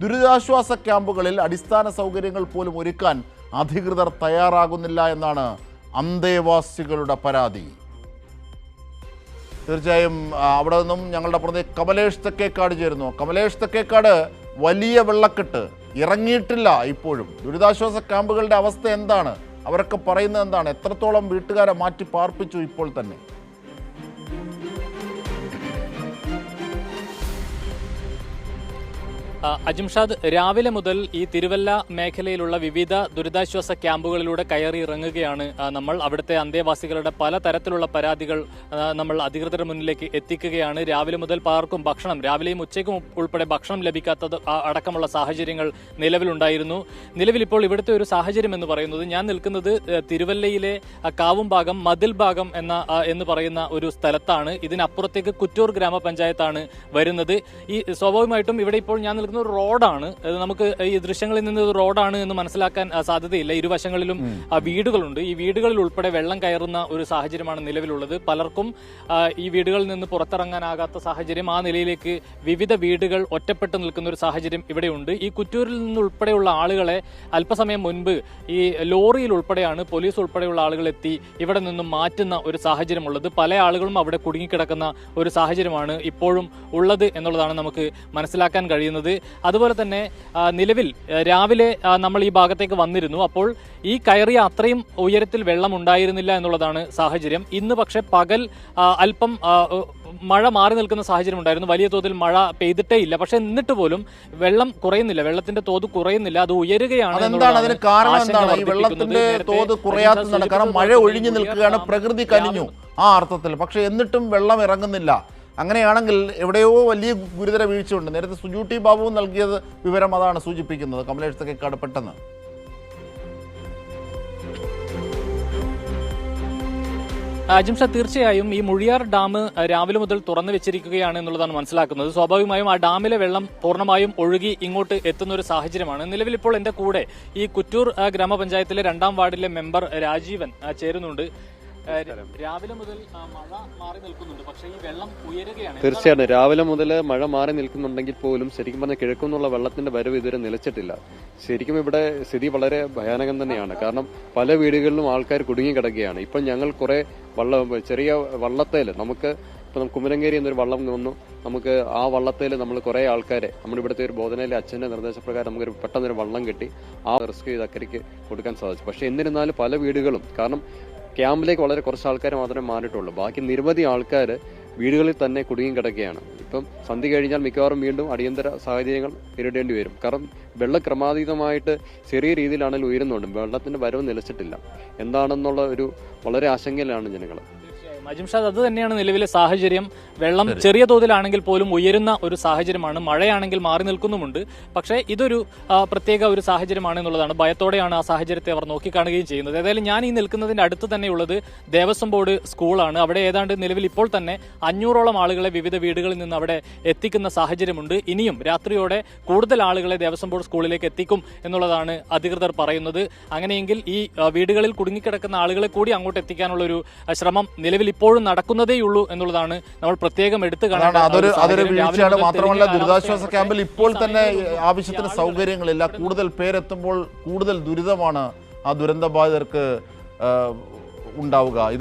ദുരിതാശ്വാസ ക്യാമ്പുകളിൽ അടിസ്ഥാന സൗകര്യങ്ങൾ പോലും ഒരുക്കാൻ അധികൃതർ തയ്യാറാകുന്നില്ല എന്നാണ് അന്തേവാസികളുടെ പരാതി. തീർച്ചയായും അവിടെ നിന്നും ഞങ്ങളുടെ പ്രതിനിധി കമലേഷ് തെക്കേക്കാട് ചേരുന്നു. കമലേഷ് തെക്കേക്കാട്, വലിയ വെള്ളക്കെട്ട് ഇറങ്ങിയിട്ടില്ല ഇപ്പോഴും. ദുരിതാശ്വാസ ക്യാമ്പുകളുടെ അവസ്ഥ എന്താണ്? അവരൊക്കെ പറയുന്നത് എന്താണ്? എത്രത്തോളം വീട്ടുകാരെ മാറ്റി പാർപ്പിച്ചു ഇപ്പോൾ തന്നെ? അജിംഷാദ്, രാവിലെ മുതൽ ഈ തിരുവല്ല മേഖലയിലുള്ള വിവിധ ദുരിതാശ്വാസ ക്യാമ്പുകളിലൂടെ കയറി ഇറങ്ങുകയാണ് നമ്മൾ. അവിടുത്തെ അന്തേവാസികളുടെ പലതരത്തിലുള്ള പരാതികൾ നമ്മൾ അധികൃതരുടെ മുന്നിലേക്ക് എത്തിക്കുകയാണ്. രാവിലെ മുതൽ പലർക്കും ഭക്ഷണം, രാവിലെയും ഉച്ചയ്ക്കും ഉൾപ്പെടെ ഭക്ഷണം ലഭിക്കാത്തത് അടക്കമുള്ള സാഹചര്യങ്ങൾ നിലവിലുണ്ടായിരുന്നു. നിലവിൽ ഇപ്പോൾ ഇവിടുത്തെ ഒരു സാഹചര്യം എന്ന് പറയുന്നത്, ഞാൻ നിൽക്കുന്നത് തിരുവല്ലയിലെ കാവുംഭാഗം മതിൽ ഭാഗം എന്ന് പറയുന്ന ഒരു സ്ഥലത്താണ്. ഇതിനപ്പുറത്തേക്ക് കുറ്റൂർ ഗ്രാമപഞ്ചായത്താണ് വരുന്നത്. ഈ സ്വാഭാവികമായിട്ടും ഇവിടെ ഇപ്പോൾ ഞാൻ ഒരു റോഡാണ്. നമുക്ക് ഈ ദൃശ്യങ്ങളിൽ നിന്ന് റോഡാണ് എന്ന് മനസ്സിലാക്കാൻ സാധ്യതയില്ല. ഇരുവശങ്ങളിലും വീടുകളുണ്ട്. ഈ വീടുകളിൽ ഉൾപ്പെടെ വെള്ളം കയറുന്ന ഒരു സാഹചര്യമാണ് നിലവിലുള്ളത്. പലർക്കും ഈ വീടുകളിൽ നിന്ന് പുറത്തിറങ്ങാനാകാത്ത സാഹചര്യം, ആ നിലയിലേക്ക് വിവിധ വീടുകൾ ഒറ്റപ്പെട്ടു നിൽക്കുന്ന ഒരു സാഹചര്യം ഇവിടെയുണ്ട്. ഈ കുറ്റൂരിൽ നിന്നുൾപ്പെടെയുള്ള ആളുകളെ അല്പസമയം മുൻപ് ഈ ലോറിയിൽ ഉൾപ്പെടെയാണ് പോലീസ് ഉൾപ്പെടെയുള്ള ആളുകൾ എത്തി ഇവിടെ നിന്നും മാറ്റുന്ന ഒരു സാഹചര്യമുള്ളത്. പല ആളുകളും അവിടെ കുടുങ്ങിക്കിടക്കുന്ന ഒരു സാഹചര്യമാണ് ഇപ്പോഴും ഉള്ളത് എന്നുള്ളതാണ് നമുക്ക് മനസ്സിലാക്കാൻ കഴിയുന്നത്. അതുപോലെ തന്നെ നിലവിൽ രാവിലെ നമ്മൾ ഈ ഭാഗത്തേക്ക് വന്നിരുന്നു. അപ്പോൾ ഈ കയറിയ അത്രയും ഉയരത്തിൽ വെള്ളം ഉണ്ടായിരുന്നില്ല എന്നുള്ളതാണ് സാഹചര്യം. ഇന്ന് പക്ഷേ പകൽ അല്പം മഴ മാറി നിൽക്കുന്ന സാഹചര്യം ഉണ്ടായിരുന്നു. വലിയ തോതിൽ മഴ പെയ്തിട്ടേ ഇല്ല. പക്ഷെ എന്നിട്ട് പോലും വെള്ളം കുറയുന്നില്ല, വെള്ളത്തിന്റെ തോത് കുറയുന്നില്ല, അത് ഉയരുകയാണ്. അതിന് കാരണം എന്താണ്? ഈ വെള്ളത്തിന്റെ തോത് കുറയാത്തതാണ്. കാരണം മഴ ഒഴിഞ്ഞു നിൽക്കുകയാണ്, പ്രകൃതി കനിഞ്ഞു ആ അർത്ഥത്തിൽ. പക്ഷെ എന്നിട്ടും വെള്ളം ഇറങ്ങുന്നില്ല. അങ്ങനെയാണെങ്കിൽ എവിടെയോ വലിയ ഗുരുതര വീഴ്ചയുണ്ട്. നേരത്തെ സുജു ടി ബാബു നൽകിയത് വിവരം അതാണ് സൂചിപ്പിക്കുന്നത്. കമലേഷ് തെക്കേക്കാട് പെട്ടെന്ന്. അജിംഷ, തീർച്ചയായും ഈ മുഴിയാർ ഡാം രാവിലെ മുതൽ തുറന്നു വെച്ചിരിക്കുകയാണ് എന്നുള്ളതാണ് മനസ്സിലാക്കുന്നത്. സ്വാഭാവികമായും ആ ഡാമിലെ വെള്ളം പൂർണ്ണമായും ഒഴുകി ഇങ്ങോട്ട് എത്തുന്ന ഒരു സാഹചര്യമാണ്. നിലവിൽ ഇപ്പോൾ എന്റെ കൂടെ ഈ കുറ്റൂർ ഗ്രാമപഞ്ചായത്തിലെ 2ാം വാർഡിലെ മെമ്പർ രാജീവൻ ചേരുന്നുണ്ട്. രാവിലെ മുതൽ മഴ മാറി നിൽക്കുന്നുണ്ട്, പക്ഷേ ഈ വെള്ളം ഉയരുകയാണ്. തീർച്ചയായിട്ടും രാവിലെ മുതൽ മഴ മാറി നിൽക്കുന്നുണ്ടെങ്കിൽ പോലും ശരിക്കും പറഞ്ഞാൽ കിഴക്കുന്നുള്ള വെള്ളത്തിന്റെ വരവ് ഇതുവരെ നിലച്ചിട്ടില്ല. ശരിക്കും ഇവിടെ സ്ഥിതി വളരെ ഭയാനകം തന്നെയാണ്. കാരണം പല വീടുകളിലും ആൾക്കാർ കുടുങ്ങിക്കിടക്കുകയാണ്. ഇപ്പം ഞങ്ങൾ കുറെ ചെറിയ വള്ളത്തേല് നമുക്ക് ഇപ്പം കുമരങ്കേരി എന്നൊരു വള്ളം വന്നു. നമുക്ക് ആ വള്ളത്തേൽ നമ്മൾ കുറെ ആൾക്കാരെ നമ്മുടെ ഇവിടുത്തെ ഒരു ബോധനയിലെ അച്ഛന്റെ നിർദ്ദേശപ്രകാരം നമുക്കൊരു പെട്ടെന്നൊരു വള്ളം കെട്ടി ആ റെസ്ക്യൂ ചെയ്ത് അക്കരയ്ക്ക് കൊടുക്കാൻ സാധിച്ചു. പക്ഷെ എന്നിരുന്നാലും പല വീടുകളും, കാരണം ക്യാമ്പിലേക്ക് വളരെ കുറച്ച് ആൾക്കാർ മാത്രമേ മാറിയിട്ടുള്ളൂ. ബാക്കി നിരവധി ആൾക്കാർ വീടുകളിൽ തന്നെ കുടുങ്ങി കിടക്കുകയാണ്. ഇപ്പം സന്ധ്യ കഴിഞ്ഞാൽ മിക്കവാറും വീണ്ടും അടിയന്തര സാഹചര്യങ്ങൾ നേരിടേണ്ടി വരും. കാരണം വെള്ളം ക്രമാതീതമായിട്ട് ചെറിയ രീതിയിലാണെങ്കിലും ഉയരുന്നുണ്ട്. വെള്ളത്തിന്റെ വരവ് നിലച്ചിട്ടില്ല. എന്താണെന്നുള്ള ഒരു വളരെ ആശങ്കയിലാണ് ജനങ്ങൾ. അജിംഷാദ്, അത് തന്നെയാണ് നിലവിലെ സാഹചര്യം. വെള്ളം ചെറിയ തോതിലാണെങ്കിൽ പോലും ഉയരുന്ന ഒരു സാഹചര്യമാണ്. മഴയാണെങ്കിൽ മാറി നിൽക്കുന്നുമുണ്ട്. പക്ഷേ ഇതൊരു പ്രത്യേക ഒരു സാഹചര്യമാണ് എന്നുള്ളതാണ്. ഭയത്തോടെയാണ് ആ സാഹചര്യത്തെ അവർ നോക്കിക്കാണുകയും ചെയ്യുന്നത്. ഏതായാലും ഞാൻ ഈ നിൽക്കുന്നതിന്റെ അടുത്ത് തന്നെയുള്ളത് ദേവസ്വം ബോർഡ് സ്കൂളാണ്. അവിടെ ഏതാണ്ട് നിലവിൽ ഇപ്പോൾ തന്നെ 500ഓളം ആളുകളെ വിവിധ വീടുകളിൽ നിന്ന് അവിടെ എത്തിക്കുന്ന സാഹചര്യമുണ്ട്. ഇനിയും രാത്രിയോടെ കൂടുതൽ ആളുകളെ ദേവസ്വം ബോർഡ് സ്കൂളിലേക്ക് എത്തിക്കും എന്നുള്ളതാണ് അധികൃതർ പറയുന്നത്. അങ്ങനെയെങ്കിൽ ഈ വീടുകളിൽ കുടുങ്ങിക്കിടക്കുന്ന ആളുകളെ കൂടി അങ്ങോട്ട് എത്തിക്കാനുള്ള ഒരു ശ്രമം നിലവിൽ ഇപ്പോഴും നടക്കുന്നതേയുള്ളൂ എന്നുള്ളതാണ് നമ്മൾ പ്രത്യേകം എടുത്തു കാണേണ്ടത്. അതൊരു വീഴ്ചയാണ്. മാത്രമല്ല ദുരിതാശ്വാസ ക്യാമ്പിൽ ഇപ്പോൾ തന്നെ ആവശ്യത്തിന് സൗകര്യങ്ങളില്ല. കൂടുതൽ പേരെത്തുമ്പോൾ കൂടുതൽ ദുരിതമാണ് ആ ദുരന്തബാധിതർക്ക് ഉണ്ടാവുക.